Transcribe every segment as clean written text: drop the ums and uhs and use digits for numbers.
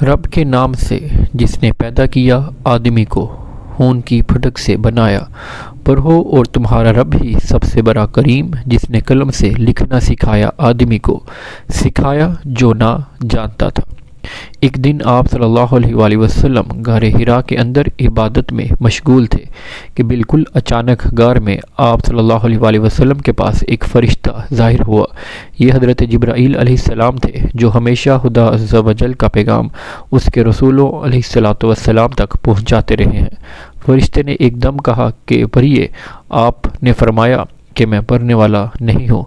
رب کے نام سے جس نے پیدا کیا آدمی کو خون کی پھٹک سے بنایا، پڑھو اور تمہارا رب ہی سب سے بڑا کریم جس نے قلم سے لکھنا سکھایا آدمی کو، سکھایا جو نہ جانتا تھا۔ ایک دن آپ صلی اللہ علیہ وآلہ وسلم غار حرا کے اندر عبادت میں مشغول تھے کہ بالکل اچانک غار میں آپ صلی اللہ علیہ وآلہ وسلم کے پاس ایک فرشتہ ظاہر ہوا۔ یہ حضرت جبرائیل علیہ السلام تھے جو ہمیشہ خدا عز و جل کا پیغام اس کے رسولوں علیہ السلام تک پہنچاتے رہے ہیں۔ فرشتے نے ایک دم کہا کہ پڑھیے۔ آپ نے فرمایا کہ میں پڑھنے والا نہیں ہوں۔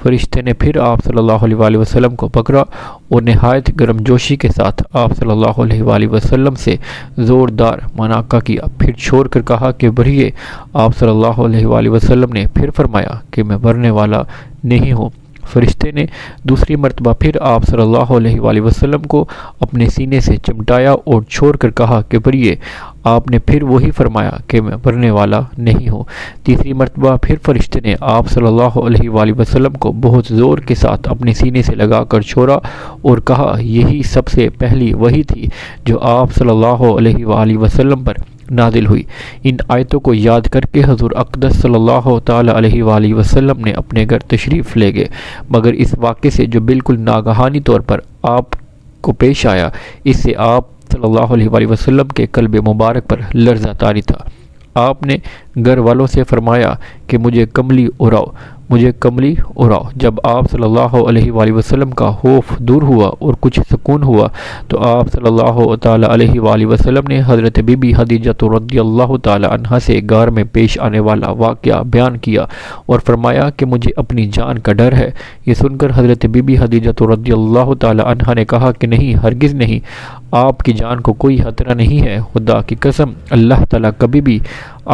فرشتے نے پھر آپ صلی اللہ علیہ وآلہ وسلم کو پکڑا اور نہایت گرم جوشی کے ساتھ آپ صلی اللہ علیہ وآلہ وسلم سے زوردار مناقہ کیا، پھر چھوڑ کر کہا کہ پڑھیے۔ آپ صلی اللہ علیہ وآلہ وسلم نے پھر فرمایا کہ میں پڑھنے والا نہیں ہوں۔ فرشتے نے دوسری مرتبہ پھر آپ صلی اللہ علیہ وآلہ وسلم کو اپنے سینے سے چمٹایا اور چھوڑ کر کہا کہ پڑھیے۔ آپ نے پھر وہی فرمایا کہ میں پڑھنے والا نہیں ہوں۔ تیسری مرتبہ پھر فرشتے نے آپ صلی اللہ علیہ وآلہ وسلم کو بہت زور کے ساتھ اپنے سینے سے لگا کر چھوڑا اور کہا یہی سب سے پہلی وحی تھی جو آپ صلی اللہ علیہ وآلہ وسلم پر نازل ہوئی۔ ان آیتوں کو یاد کر کے حضور اقدس صلی اللہ تعالی علیہ وآلہ وسلم نے اپنے گھر تشریف لے گئے، مگر اس واقعے سے جو بالکل ناگہانی طور پر آپ کو پیش آیا، اس سے آپ صلی اللہ علیہ وآلہ وسلم کے قلب مبارک پر لرزہ طاری تھا۔ آپ نے گھر والوں سے فرمایا کہ مجھے کملی اڑاؤ، مجھے کملی اڑاؤ۔ جب آپ صلی اللہ علیہ وآلہ وسلم کا خوف دور ہوا اور کچھ سکون ہوا تو آپ صلی اللہ تعالی علیہ وآلہ وسلم نے حضرت بی بی خدیجہ رضی اللہ تعالی عنہا سے غار میں پیش آنے والا واقعہ بیان کیا اور فرمایا کہ مجھے اپنی جان کا ڈر ہے۔ یہ سن کر حضرت بی بی خدیجہ رضی اللہ تعالی عنہا نے کہا کہ نہیں، ہرگز نہیں، آپ کی جان کو کوئی خطرہ نہیں ہے، خدا کی قسم اللہ تعالی کبھی بھی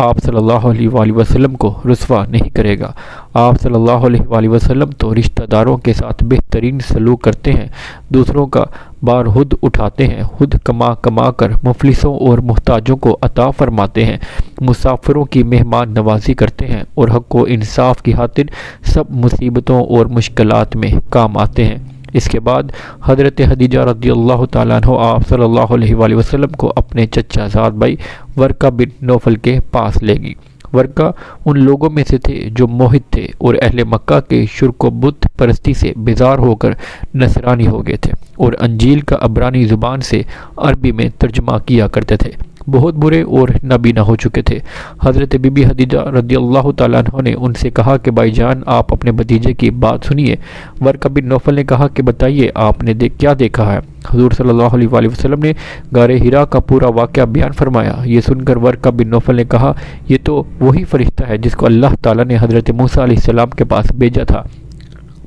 آپ صلی اللہ علیہ وآلہ وسلم کو رسوا نہیں کرے گا۔ آپ صلی اللہ علیہ وآلہ وسلم تو رشتہ داروں کے ساتھ بہترین سلوک کرتے ہیں، دوسروں کا بار خود اٹھاتے ہیں، خود کما کما کر مفلسوں اور محتاجوں کو عطا فرماتے ہیں، مسافروں کی مہمان نوازی کرتے ہیں اور حق و انصاف کی خاطر سب مصیبتوں اور مشکلات میں کام آتے ہیں۔ اس کے بعد حضرت خدیجہ رضی اللہ تعالیٰ عنہ آپ صلی اللہ علیہ وآلہ وسلم کو اپنے چچا زاد بھائی ورقہ بن نوفل کے پاس لے گئی۔ ورقہ ان لوگوں میں سے تھے جو موحد تھے اور اہل مکہ کے شرک و بت پرستی سے بیزار ہو کر نصرانی ہو گئے تھے اور انجیل کا عبرانی زبان سے عربی میں ترجمہ کیا کرتے تھے، بہت برے اور نابینا ہو چکے تھے۔ حضرت بی بی خدیجہ رضی اللہ تعالیٰ عنہ نے ان سے کہا کہ بھائی جان آپ اپنے بھتیجے کی بات سنیے۔ ورقہ بن نوفل نے کہا کہ بتائیے آپ نے کیا دیکھا ہے؟ حضور صلی اللہ علیہ وآلہ وسلم نے غار حرا کا پورا واقعہ بیان فرمایا۔ یہ سن کر ورقہ بن نوفل نے کہا یہ تو وہی فرشتہ ہے جس کو اللہ تعالیٰ نے حضرت موسیٰ علیہ السلام کے پاس بھیجا تھا۔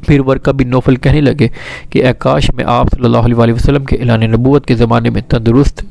پھر ورقہ بن نوفل کہنے لگے کہ اے کاش میں آپ صلی اللہ علیہ وآلہ وسلم کے اعلان نبوت کے زمانے میں تندرست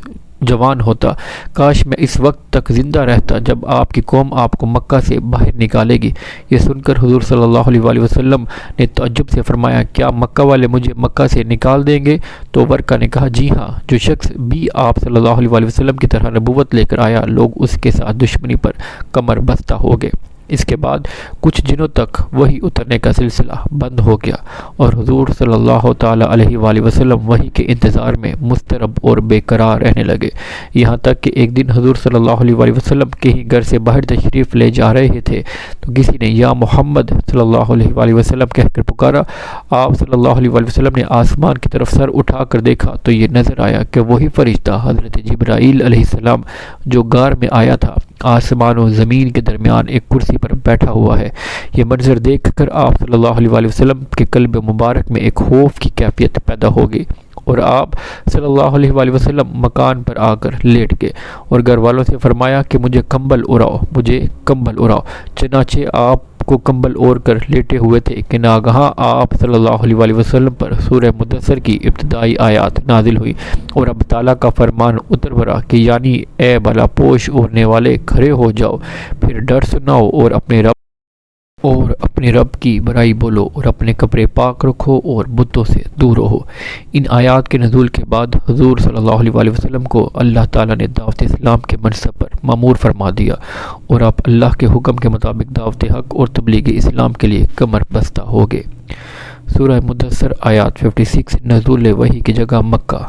جوان ہوتا، کاش میں اس وقت تک زندہ رہتا جب آپ کی قوم آپ کو مکہ سے باہر نکالے گی۔ یہ سن کر حضور صلی اللہ علیہ وآلہ وسلم نے تعجب سے فرمایا کیا مکہ والے مجھے مکہ سے نکال دیں گے؟ تو ورقہ نے کہا جی ہاں، جو شخص بھی آپ صلی اللہ علیہ وآلہ وسلم کی طرح نبوت لے کر آیا لوگ اس کے ساتھ دشمنی پر کمر بستہ ہو گئے۔ اس کے بعد کچھ دنوں تک وحی اترنے کا سلسلہ بند ہو گیا اور حضور صلی اللہ تعالی علیہ وآلہ وسلم وحی کے انتظار میں مضطرب اور بے قرار رہنے لگے، یہاں تک کہ ایک دن حضور صلی اللہ علیہ وآلہ وسلم کہیں گھر سے باہر تشریف لے جا رہے تھے تو کسی نے یا محمد صلی اللہ علیہ وآلہ وسلم کہہ کر پکارا۔ آپ صلی اللہ علیہ وآلہ وسلم نے آسمان کی طرف سر اٹھا کر دیکھا تو یہ نظر آیا کہ وہی فرشتہ حضرت جبرائیل علیہ السلام جو غار میں آیا تھا آسمان و زمین کے درمیان ایک کرسی پر بیٹھا ہوا ہے۔ یہ منظر دیکھ کر آپ صلی اللہ علیہ وآلہ وسلم کے قلب مبارک میں ایک خوف کی کیفیت پیدا ہو گئی اور آپ صلی اللہ علیہ وآلہ وسلم مکان پر آ کر لیٹ گئے اور گھر والوں سے فرمایا کہ مجھے کمبل اڑاؤ، مجھے کمبل اڑاؤ۔ چنانچہ آپ کو کمبل اوڑھ کر لیٹے ہوئے تھے کہ ناگہاں آپ صلی اللہ علیہ وآلہ وسلم پر سورہ مدثر کی ابتدائی آیات نازل ہوئی اور اب تعالیٰ کا فرمان اتر پڑا کہ یعنی اے بلا پوش اوڑھنے والے کھڑے ہو جاؤ، پھر ڈر سناؤ اور اپنے رب کی بڑائی بولو اور اپنے کپڑے پاک رکھو اور بتوں سے دور رہو۔ ان آیات کے نزول کے بعد حضور صلی اللہ علیہ وآلہ وسلم کو اللہ تعالیٰ نے دعوت اسلام کے منصب پر مامور فرما دیا اور آپ اللہ کے حکم کے مطابق دعوت حق اور تبلیغ اسلام کے لیے کمر بستہ ہو گئے۔ سورہ مدثر آیات 56 نزول وحی کی جگہ مکہ۔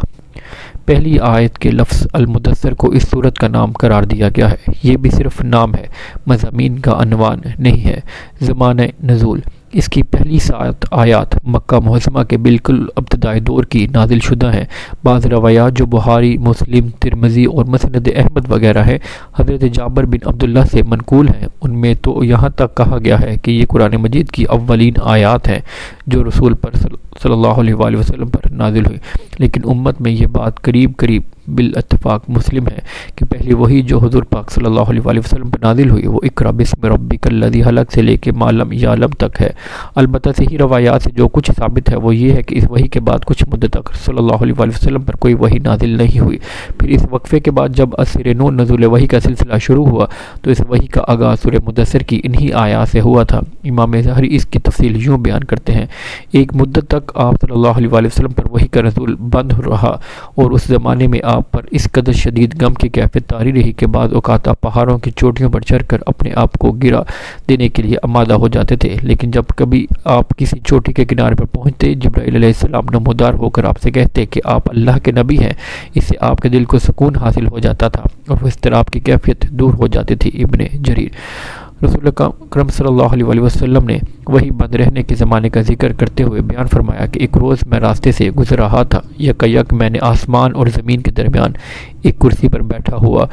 پہلی آیت کے لفظ المدثر کو اس صورت کا نام قرار دیا گیا ہے۔ یہ بھی صرف نام ہے، مضامین کا عنوان نہیں ہے۔ زمانہ نزول: اس کی پہلی 7 آیات مکہ معظمہ کے بالکل ابتدائی دور کی نازل شدہ ہیں۔ بعض روایات جو بخاری، مسلم، ترمذی اور مسند احمد وغیرہ ہیں، حضرت جابر بن عبداللہ سے منقول ہیں۔ ان میں تو یہاں تک کہا گیا ہے کہ یہ قرآن مجید کی اولین آیات ہیں جو رسول پر صلی اللہ علیہ وآلہ وسلم پر نازل ہوئی، لیکن امت میں یہ بات قریب بالاتفاق مسلم ہے کہ پہلی وحی جو حضور پاک صلی اللہ علیہ وآلہ وسلم پر نازل ہوئی وہ اقرأ بسم ربک الذی خلق سے لے کے ما لم یعلم تک ہے۔ البتہ صحیح روایات سے جو کچھ ثابت ہے وہ یہ ہے کہ اس وحی کے بعد کچھ مدت تک صلی اللہ علیہ وآلہ وسلم پر کوئی وحی نازل نہیں ہوئی۔ پھر اس وقفے کے بعد جب عصر نو نزول وحی کا سلسلہ شروع ہوا تو اس وحی کا آغاز سورہ مدثر کی انہی آیات سے ہوا تھا۔ امام ظاہری اس کی تفصیل یوں بیان کرتے ہیں: ایک مدت تک آپ صلی اللہ علیہ وآلہ وسلم پر وحی کا نزول بند رہا اور اس زمانے میں آپ پر اس قدر شدید غم کی کیفیت طاری رہی کہ بعض اوقات آپ پہاڑوں کی چوٹیوں پر چڑھ کر اپنے آپ کو گرا دینے کے لیے آمادہ ہو جاتے تھے، لیکن جب کبھی آپ کسی چوٹی کے کنارے پر پہنچتے، جبرائیل علیہ السلام نمودار ہو کر آپ سے کہتے کہ آپ اللہ کے نبی ہیں۔ اس سے آپ کے دل کو سکون حاصل ہو جاتا تھا اور وہ اضطراب کی کیفیت دور ہو جاتی تھی۔ ابن جریر: رسول اکرم صلی اللہ علیہ وآلہ وسلم نے وہی بند رہنے کے زمانے کا ذکر کرتے ہوئے بیان فرمایا کہ ایک روز میں راستے سے گزر رہا تھا، یک میں نے آسمان اور زمین کے درمیان ایک کرسی پر بیٹھا ہوا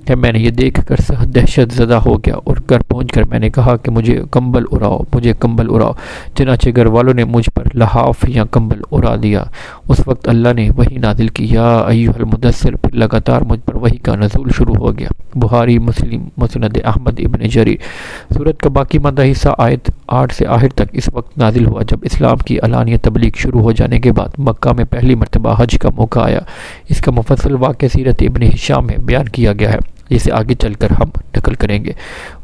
ہے۔ میں نے یہ دیکھ کر دہشت زدہ ہو گیا اور گھر پہنچ کر میں نے کہا کہ مجھے کمبل اڑاؤ۔ چنانچہ گھر والوں نے مجھ پر لحاف یا کمبل اڑا دیا۔ اس وقت اللہ نے وحی نازل کی، یا ایھا المدثر۔ پھر لگاتار مجھ پر وحی کا نزول شروع ہو گیا۔ بخاری، مسلم، مسند احمد، ابن جریر۔ سورت کا باقی ماندہ حصہ آیت 8 سے آخر تک اس وقت نازل ہوا جب اسلام کی علانیہ تبلیغ شروع ہو جانے کے بعد مکہ میں پہلی مرتبہ حج کا موقع آیا۔ اس کا مفصل واقعہ سیرت ابن ہشام میں بیان کیا گیا ہے، جسے آگے چل کر ہم نقل کریں گے۔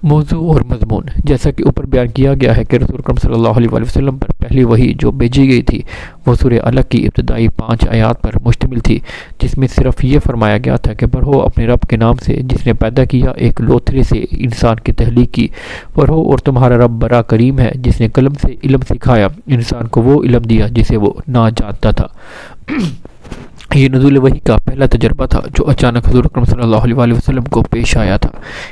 موضوع اور مضمون: جیسا کہ اوپر بیان کیا گیا ہے کہ رسول اکرم صلی اللہ علیہ وآلہ وسلم پر پہلی وحی جو بھیجی گئی تھی وہ سورہ علق کی ابتدائی 5 آیات پر مشتمل تھی، جس میں صرف یہ فرمایا گیا تھا کہ پڑھو اپنے رب کے نام سے جس نے پیدا کیا ایک لوتھڑے سے انسان کی تخلیق کی، پڑھو اور تمہارا رب بڑا کریم ہے جس نے قلم سے علم سکھایا، انسان کو وہ علم دیا جسے وہ نہ جانتا تھا۔ یہ نزول وحی کا پہلا تجربہ تھا جو اچانک حضور اکرم صلی اللہ علیہ وآلہ وسلم کو پیش آیا تھا۔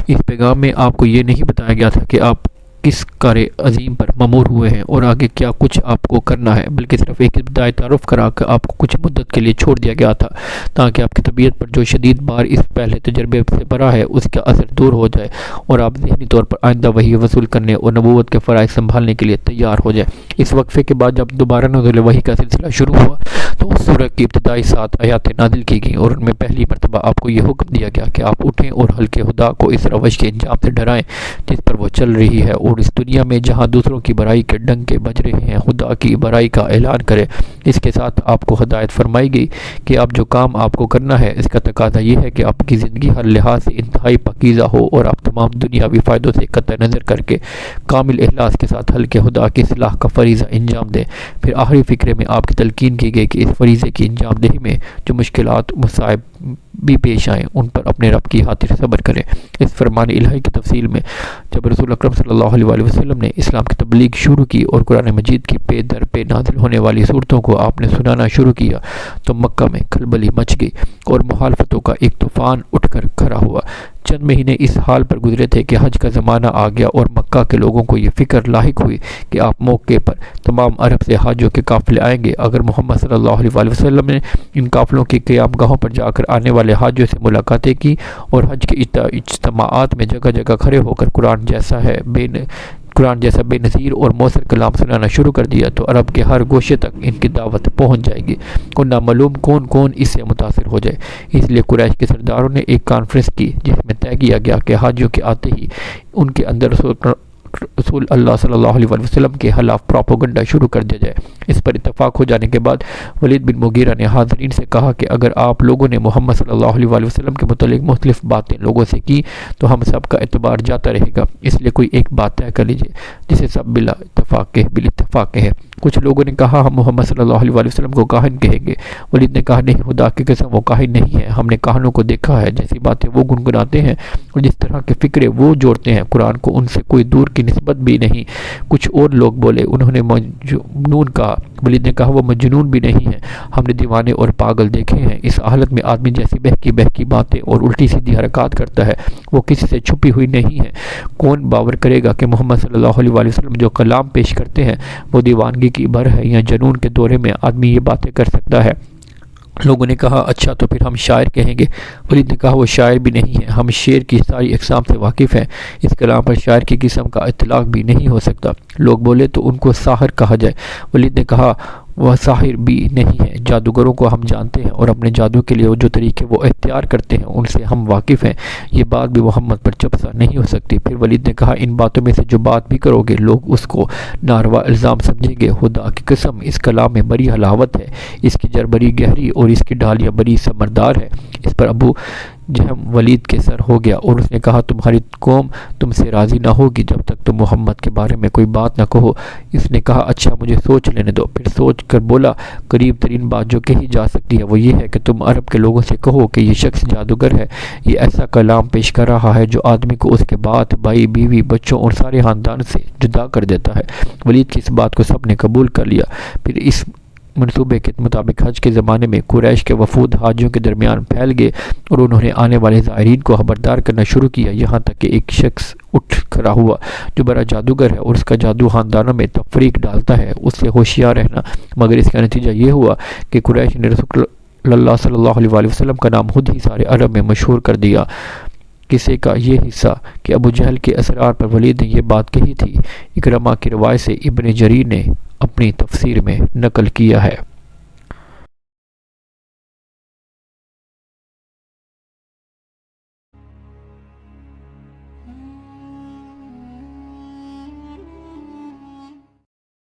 اس پیغام میں آپ کو یہ نہیں بتایا گیا تھا کہ آپ کس کار عظیم پر مامور ہوئے ہیں اور آگے کیا کچھ آپ کو کرنا ہے، بلکہ صرف ایک ابتدائی تعارف کرا کر آپ کو کچھ مدت کے لیے چھوڑ دیا گیا تھا تاکہ آپ کی طبیعت پر جو شدید بار اس پہلے تجربے سے بھرا ہے اس کا اثر دور ہو جائے اور آپ ذہنی طور پر آئندہ وحی وصول کرنے اور نبوت کے فرائض سنبھالنے کے لیے تیار ہو جائے۔ اس وقفے کے بعد جب دوبارہ نزول وحی کا سلسلہ شروع ہوا تو اس سورہ کی ابتدائی 7 آیاتیں نازل کی گئیں اور ان میں پہلی مرتبہ آپ کو یہ حکم دیا گیا کہ آپ اٹھیں اور حلقے خدا کو اس روش کے انجام سے ڈرائیں جس پر وہ چل رہی ہے، اور اس دنیا میں جہاں دوسروں کی برائی کے ڈنکے بج رہے ہیں خدا کی برائی کا اعلان کرے۔ اس کے ساتھ آپ کو ہدایت فرمائی گئی کہ اب جو کام آپ کو کرنا ہے اس کا تقاضا یہ ہے کہ آپ کی زندگی ہر لحاظ سے انتہائی پاکیزہ ہو اور آپ تمام دنیاوی فائدوں سے قطع نظر کر کے کامل اخلاص کے ساتھ حلقے خدا کی اصلاح کا فریضہ انجام دیں۔ پھر آخری فقرے میں آپ کی تلقین کی گئی کہ اس فریضے کی انجام دہی میں جو مشکلات مصائب بھی پیش آئیں ان پر اپنے رب کی خاطر صبر کریں۔ اس فرمان الہی کی تفصیل میں جب رسول اکرم صلی اللہ علیہ وآلہ وسلم نے اسلام کی تبلیغ شروع کی اور قرآن مجید کی پے در پے نازل ہونے والی صورتوں کو آپ نے سنانا شروع کیا تو مکہ میں کھلبلی مچ گئی اور مخالفتوں کا ایک طوفان اٹھ کر کھڑا ہوا۔ چند مہینے اس حال پر گزرے تھے کہ حج کا زمانہ آ گیا اور مکہ کے لوگوں کو یہ فکر لاحق ہوئی کہ آپ موقع پر تمام عرب سے حاجیوں کے قافلے آئیں گے۔ اگر محمد صلی اللہ علیہ وآلہ وسلم نے ان قافلوں کی قیام گاہوں پر جا کر آنے والے حاجیوں سے ملاقاتیں کی اور حج کے اجتماعات میں جگہ جگہ کھڑے ہو کر قرآن جیسا بے نظیر اور مؤثر کلام سنانا شروع کر دیا تو عرب کے ہر گوشے تک ان کی دعوت پہنچ جائے گی اور نامعلوم کون اس سے متاثر ہو جائے۔ اس لیے قریش کے سرداروں نے ایک کانفرنس کی جس میں طے کیا گیا کہ حاجیوں کے آتے ہی ان کے اندر رسول اللہ صلی اللہ علیہ وسلم کے خلاف پروپیگنڈا شروع کر دیا جائے۔ اس پر اتفاق ہو جانے کے بعد ولید بن مغیرہ نے حاضرین سے کہا کہ اگر آپ لوگوں نے محمد صلی اللہ علیہ وسلم کے متعلق مختلف باتیں لوگوں سے کی تو ہم سب کا اعتبار جاتا رہے گا، اس لیے کوئی ایک بات طے کر لیجیے جسے سب بلا اتفاق کہے۔ کچھ لوگوں نے کہا ہم محمد صلی اللہ علیہ وسلم کو کاہن کہیں گے۔ ولید نے کہا نہیں، خدا کی قسم وہ کاہن نہیں ہے، ہم نے کاہنوں کو دیکھا ہے، جیسی باتیں وہ گنگناتے ہیں اور جس طرح کے فکرے وہ جوڑتے ہیں قرآن کو ان سے کوئی دور کی نسبت بھی نہیں۔ کچھ اور لوگ بولے، انہوں نے مجنون کہا۔ ولید نے کہا وہ مجنون بھی نہیں ہے، ہم نے دیوانے اور پاگل دیکھے ہیں۔ اس حالت میں آدمی جیسی بہکی باتیں اور الٹی سیدھی حرکات کرتا ہے وہ کسی سے چھپی ہوئی نہیں ہے۔ کون باور کرے گا کہ محمد صلی اللہ علیہ وسلم جو کلام پیش کرتے ہیں وہ دیوانگی کی بھر ہے یا جنون کے دورے میں آدمی یہ باتیں کر سکتا ہے؟ لوگوں نے کہا اچھا تو پھر ہم شاعر کہیں گے۔ ولید نے کہا وہ شاعر بھی نہیں ہے، ہم شعر کی ساری اقسام سے واقف ہیں، اس کلام پر شاعر کی قسم کا اطلاق بھی نہیں ہو سکتا۔ لوگ بولے تو ان کو ساحر کہا جائے۔ ولید نے کہا وہ ساحر بھی نہیں ہے، جادوگروں کو ہم جانتے ہیں اور اپنے جادو کے لیے جو طریقے وہ اختیار کرتے ہیں ان سے ہم واقف ہیں، یہ بات بھی محمد پر چپسا نہیں ہو سکتی۔ پھر ولید نے کہا ان باتوں میں سے جو بات بھی کرو گے لوگ اس کو ناروا الزام سمجھیں گے۔ خدا کی قسم اس کلام میں بڑی حلاوت ہے، اس کی جڑ بڑی گہری اور اس کی ڈالیاں بڑی ثمردار ہے۔ اس پر ابو جہم ولید کے سر ہو گیا اور اس نے کہا تمہاری قوم تم سے راضی نہ ہوگی جب تک تم محمد کے بارے میں کوئی بات نہ کہو۔ اس نے کہا اچھا مجھے سوچ لینے دو۔ پھر سوچ کر بولا قریب ترین بات جو کہی جا سکتی ہے وہ یہ ہے کہ تم عرب کے لوگوں سے کہو کہ یہ شخص جادوگر ہے، یہ ایسا کلام پیش کر رہا ہے جو آدمی کو اس کے بعد بھائی بیوی بچوں اور سارے خاندان سے جدا کر دیتا ہے۔ ولید کی اس بات کو سب نے قبول کر لیا۔ پھر اس منصوبے کے مطابق حج کے زمانے میں قریش کے وفود حاجیوں کے درمیان پھیل گئے اور انہوں نے آنے والے زائرین کو خبردار کرنا شروع کیا، یہاں تک کہ ایک شخص اٹھ کھڑا ہوا جو بڑا جادوگر ہے اور اس کا جادو خاندانوں میں تفریق ڈالتا ہے، اس سے ہوشیار رہنا۔ مگر اس کا نتیجہ یہ ہوا کہ قریش نے رسول اللہ صلی اللہ علیہ وسلم کا نام خود ہی سارے عرب میں مشہور کر دیا۔ قصے کا یہ حصہ کہ ابو جہل کے اسرار پر ولید نے یہ بات کہی تھی، اکرمہ کی روایت سے ابن جریر نے اپنی تفسیر میں نقل کیا ہے۔